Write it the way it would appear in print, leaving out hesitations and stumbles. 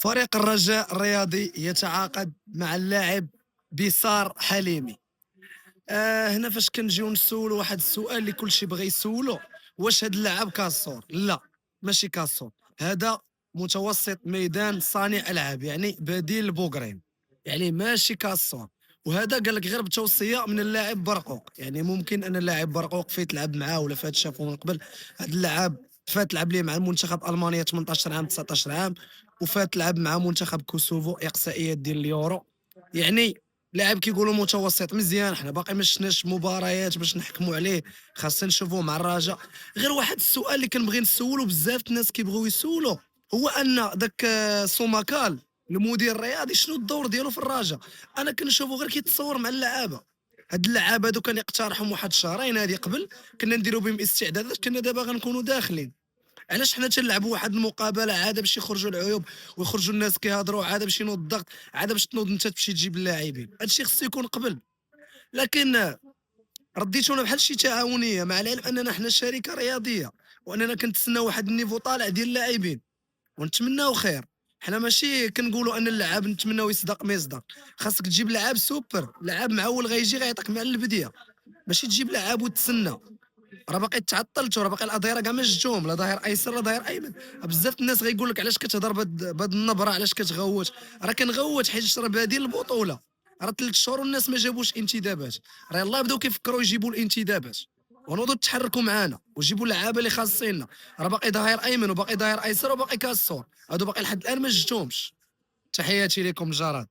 فريق الرجاء الرياضي يتعاقد مع اللاعب بيسار حليمي. هنا فاش كنجيو نسولو واحد السؤال اللي كلشي بغى يسولو، واش هاد اللاعب كاسور؟ لا، ماشي كاسور، هذا متوسط ميدان صانع العاب، يعني بديل لبوغرين، يعني ماشي كاسور. وهذا قال لك غير بتوصيه من اللاعب برقوق، يعني ممكن ان اللاعب برقوق فايت لعب معاه ولا فات شافه من قبل. هذا اللاعب فات لعب ليه مع المنتخب المانيا 18 عام 19 عام، وفات لعب مع منتخب كوسوفو اقصائيات ديال اليورو. يعني لاعب كيقولوا متوسط مزيان، حنا باقي ما شفناش مباريات باش نحكموا عليه، خاصنا نشوفوه مع الرجاء. غير واحد السؤال اللي كنبغي نسولو بزاف الناس كيبغيو يسولوه، هو ان داك سوماكال المدير الرياضي شنو الدور ديالو في الرجاء؟ انا كنشوفو غير كيتصور مع اللعابه. هاد اللعابه هادو كان يقترحهم واحد الشهرين هادي قبل، كنا نديرو بهم استعدادات، كنا دابا غنكونوا داخلين. علاش حنا تنلعبوا واحد المقابله عاده باش يخرجوا العيوب ويخرجوا الناس كيهضروا، عاده باش ينوض الضغط، عاده باش تنوض انت تمشي تجيب اللاعبين، هادشي خصو يكون قبل. لكن رديتونا بحال شي تعاونيه، مع العلم اننا حنا شركه رياضيه، واننا كنتسناو واحد النيفو طالع ديال اللاعبين ونتمناو خير. حنا ماشي كنقولوا ان اللعاب نتمناو يصدق ما يصدق، خاصك تجيب لعاب سوبر، لعاب معول غيجي غيعطيك مع البديه، ماشي تجيب لعاب وتسنى. راه باقي تعطلتوا، راه باقي الاظهره كاع ما جبتوهم، لا ظهير ايسر لا ظهير ايمن. بزاف الناس غيقول لك علاش كتهضر بهاد النبره، علاش كتغوت؟ راه كنغوت حيت راه بادين البطوله، راه 3 شهور والناس ما جابوش انتدابات، راه يلاه بداو كيفكروا يجيبوا الانتدابات، ونوضوا تحركوا معانا وجيبوا اللعابه اللي خاصيننا. راه باقي ظهير ايمن وباقي ظهير ايسر وباقي كاسور، هادو باقي لحد الان ما جبتهمش. تحياتي لكم جارات.